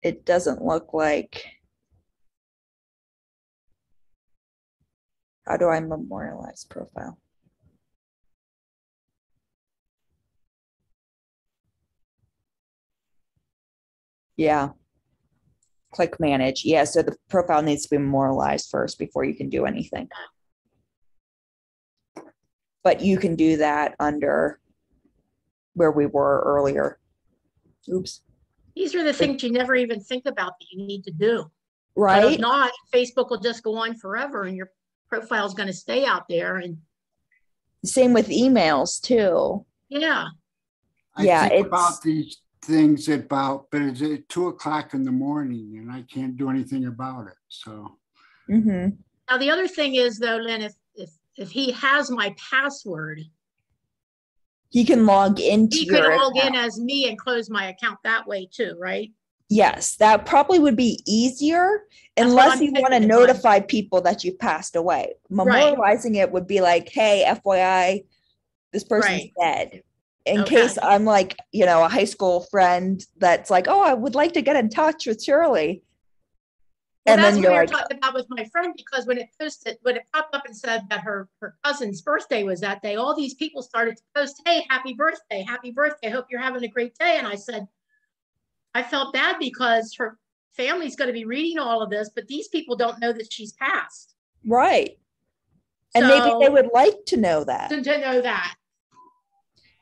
it doesn't look like. How do I memorialize profile? Yeah. Click manage. Yeah, so the profile needs to be memorialized first before you can do anything. But you can do that under where we were earlier. Oops. These are the things you never even think about that you need to do. Right. But if not, Facebook will just go on forever and your profile is going to stay out there. And same with emails too. Yeah. I think about these things but it's at 2:00 in the morning and I can't do anything about it. So Now the other thing is though, Lynn, if he has my password, he can log into he could log in as me and close my account that way too, right? Yes, that probably would be easier unless you want to notify people that you've passed away. Memorializing it would be like, hey, FYI, this person's dead. In case I'm like, a high school friend that's like, oh, I would like to get in touch with Shirley. Well, and that's what we were talking about with my friend, because when it popped up and said that her cousin's birthday was that day, all these people started to post, hey, happy birthday, hope you're having a great day. And I said, I felt bad because her family's going to be reading all of this, but these people don't know that she's passed. Right. And maybe they would like to know that. To know that.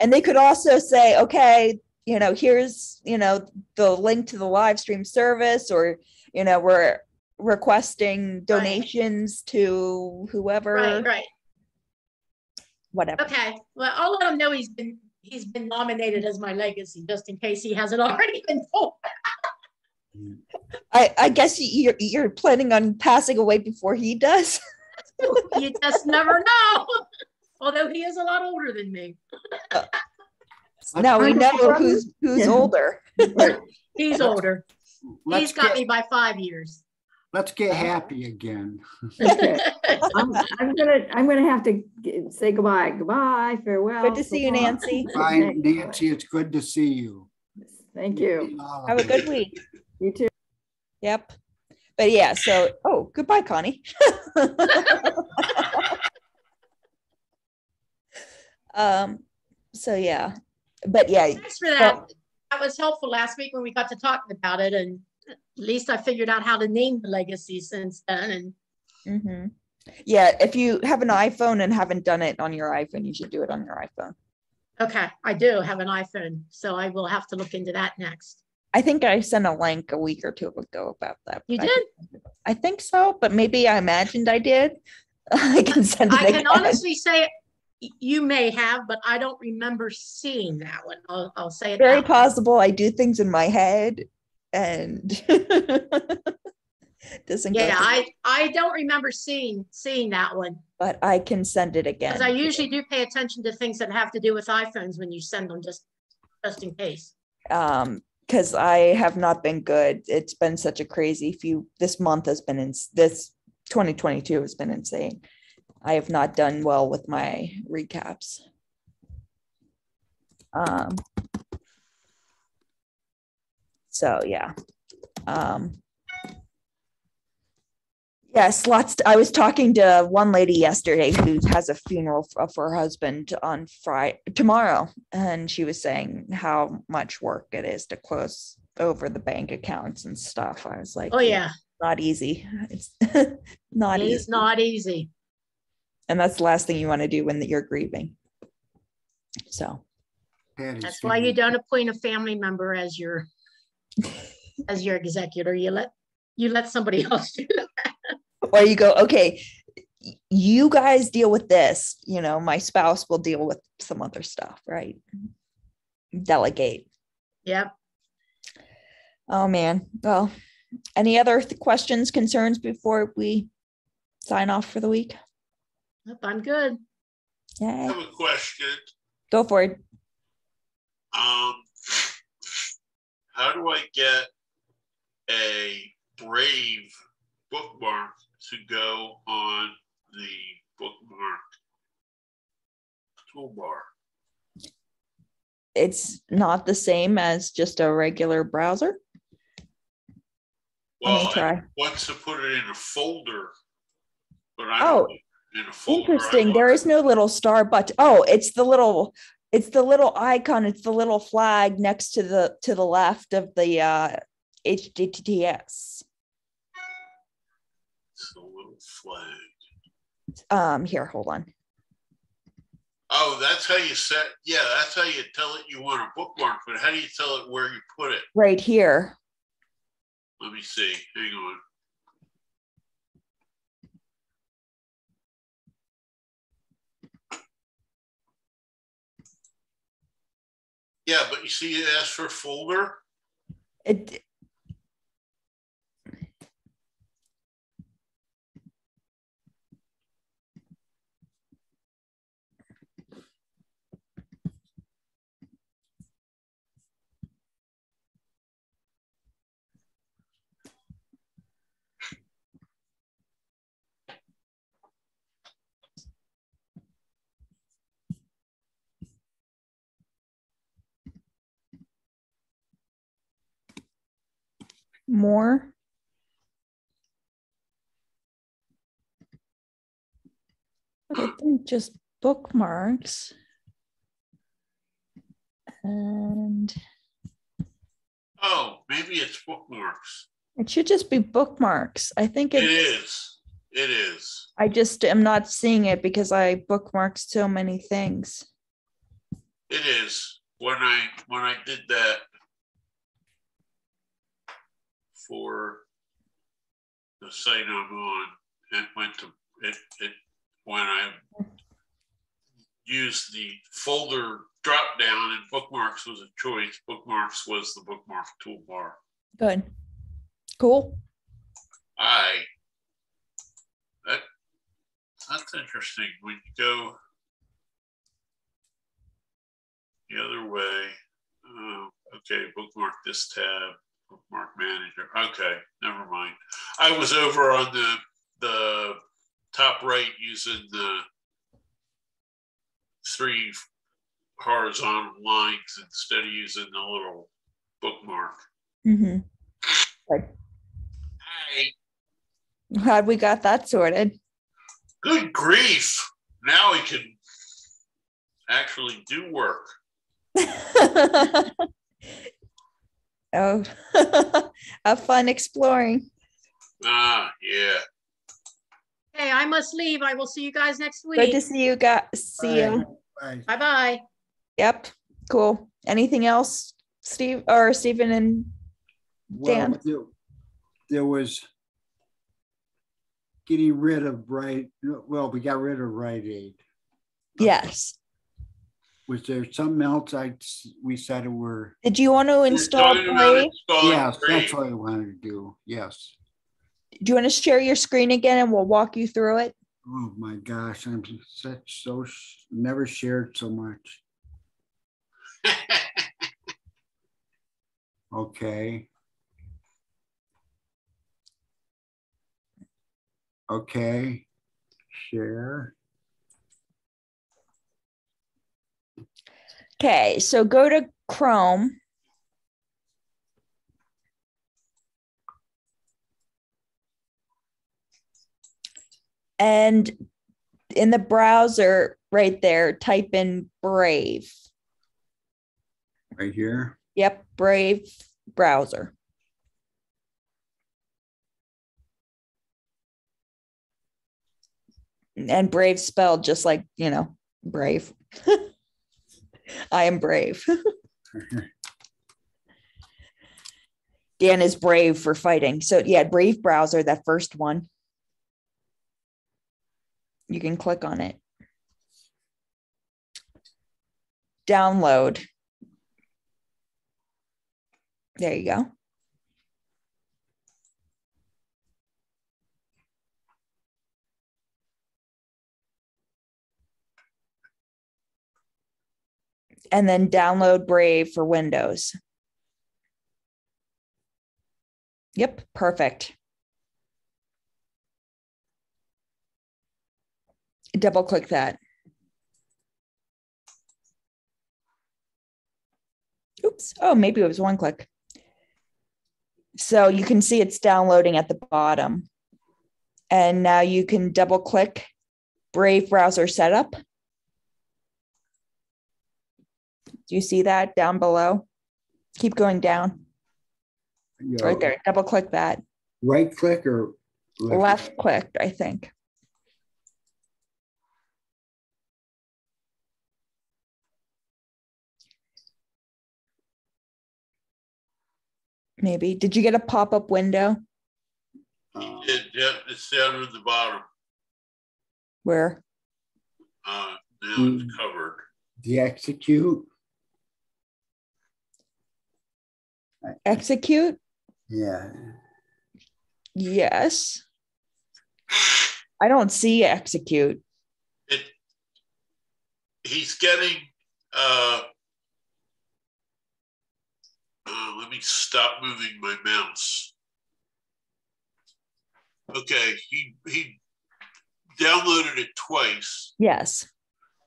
And they could also say, okay, here's, the link to the live stream service, or, we're requesting donations to whoever. Right. Whatever. Okay. Well, I'll let him know he's been nominated as my legacy, just in case he hasn't already been told. I guess you're planning on passing away before he does. You just never know. Although he is a lot older than me. Now we know who's older. He's older. He's got me by 5 years. Let's get happy again. Okay. I'm gonna have to say goodbye. Goodbye. Farewell. Good to see you, So long. Nancy. Bye, Nancy. It's good to see you. Thank you. Have a good week. You too. Yep. But yeah, so goodbye, Connie. So yeah. But yeah. Thanks for that. That was helpful last week when we got to talking about it, and at least I figured out how to name the legacy since then. And yeah, if you have an iPhone and haven't done it on your iPhone, you should do it on your iPhone. okay, I do have an iPhone, so I will have to look into that next. I think I sent a link a week or two ago about that. You did? I think so, but maybe I imagined I did. I can send it I can again. honestly say you may have, but I don't remember seeing that one. I'll say it. Very possible. I do things in my head and doesn't Yeah, go I don't remember seeing that one. but I can send it again. Because I usually do pay attention to things that have to do with iPhones when you send them, just in case. Because I have not been good. It's been such a crazy this month has been this 2022 has been insane. I have not done well with my recaps. So yeah. Yes, I was talking to one lady yesterday who has a funeral for her husband on tomorrow, and she was saying how much work it is to close over the bank accounts and stuff. I was like, oh yeah, not easy. It's not it easy. is not easy. And that's the last thing you want to do when you're grieving. So that's why you don't appoint a family member as your executor. You let somebody else do that. Or you go, okay, you guys deal with this. My spouse will deal with some other stuff, right? Delegate. Yep. Oh man. Well, any other questions, concerns before we sign off for the week? Yep, I'm good. I have a question. Go for it. How do I get a Brave bookmark to go on the bookmark toolbar? It's not the same as just a regular browser. Well, Let me try. I want to put it in a folder, but I don't in a folder. Interesting. There is no little star button. Oh, it's the little icon. It's the little flag next to the left of the HTTPS. It's a little flag. Here, hold on. Oh, that's how you set. Yeah, that's how you tell it you want a bookmark. But how do you tell it where you put it? Right here. Let me see. Hang on. Yeah, but you see, it asks for folder. More. But I think just bookmarks. And maybe it's bookmarks. It should just be bookmarks. I think it is. It is. I just am not seeing it because I bookmarked so many things. It is. When I did that for the site I'm on, it went to it when I used the folder drop down and bookmarks was a choice. Bookmarks was the bookmark toolbar. Good. Cool. That's interesting. When you go the other way, okay, bookmark this tab, Bookmark manager. Okay, never mind. I was over on the top right using the 3 horizontal lines instead of using the little bookmark. Mm-hmm. Hey, Glad we got that sorted. good grief. Now we can actually do work. Oh, have fun exploring. Yeah. Hey, I must leave. I will see you guys next Good to week. see you guys. See you. Bye. Bye-bye. Yep. Cool. Anything else, Steve or Stephen and Dan? Well, there was getting rid of we got rid of Rite Aid. Yes. Was there something else we said were? Did you want to install Brave? Yes, that's what I wanted to do. Yes. Do you want to share your screen again and we'll walk you through it? Oh my gosh, I'm never shared so much. Okay. Okay. Share. Okay, so go to Chrome. And in the browser right there, type in Brave. Right here. Yep, Brave browser. And Brave spelled just like, brave. I am brave. Dan is brave for fighting. So yeah, Brave browser, that first one. You can click on it. Download. There you go. And then download Brave for Windows. Yep, perfect. Double click that. Oops. Oh, maybe it was one click. So you can see it's downloading at the bottom. And now you can double click Brave browser setup. Do you see that down below? Keep going down. Right there. Double click that. Right click or left click, I think. Maybe. Did you get a pop-up window? It's down at the bottom. Where? Now it's covered. The execute. Execute? Yeah. Yes. I don't see execute. He's getting let me stop moving my mouse. Okay, he downloaded it twice. Yes.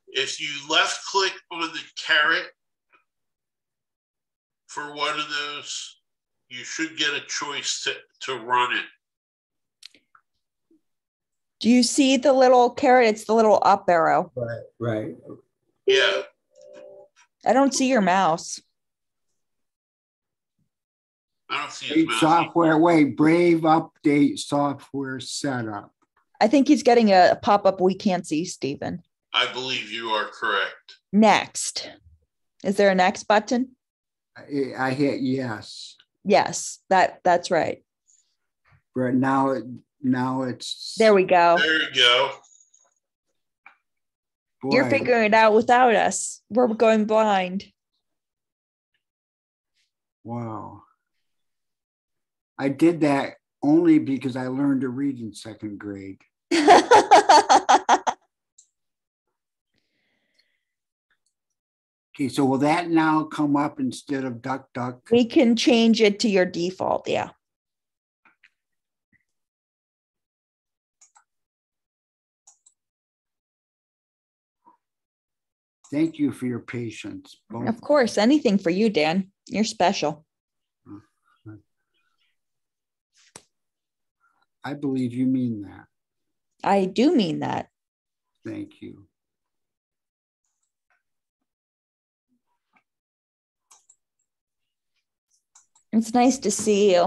If you left click on the caret for one of those, you should get a choice to run it. Do you see the little caret? It's the little up arrow. Right. Yeah. I don't see your mouse. I don't see his mouse. Software, Brave update software setup. I think he's getting a pop-up we can't see, Stephen. I believe you are correct. Next. Is there a next button? I hit yes. Yes, that's right. But now it's. There we go. There you go. Boy. You're figuring it out without us. We're going blind. Wow. I did that only because I learned to read in second grade. Okay, so will that now come up instead of duck, duck? We can change it to your default. Yeah. Thank you for your patience. Both. Of course, anything for you, Dan. You're special. I believe you mean that. I do mean that. Thank you. It's nice to see you.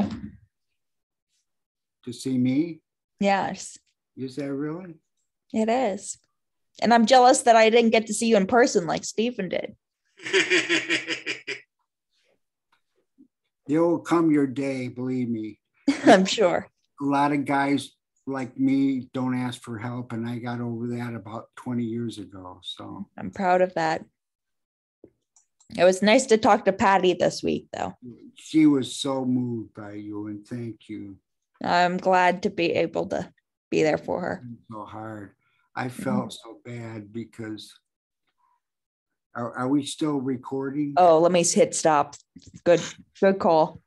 To see me? Yes, Is that really? it is. And I'm jealous that I didn't get to see you in person like Stephan did. There will come your day, believe me. I'm sure. A lot of guys like me don't ask for help, and I got over that about 20 years ago. So I'm proud of that. It was nice to talk to Patty this week, though. she was so moved by you, and thank you. I'm glad to be able to be there for her. So hard. I felt so bad because are we still recording? Oh, let me hit stop. Good call.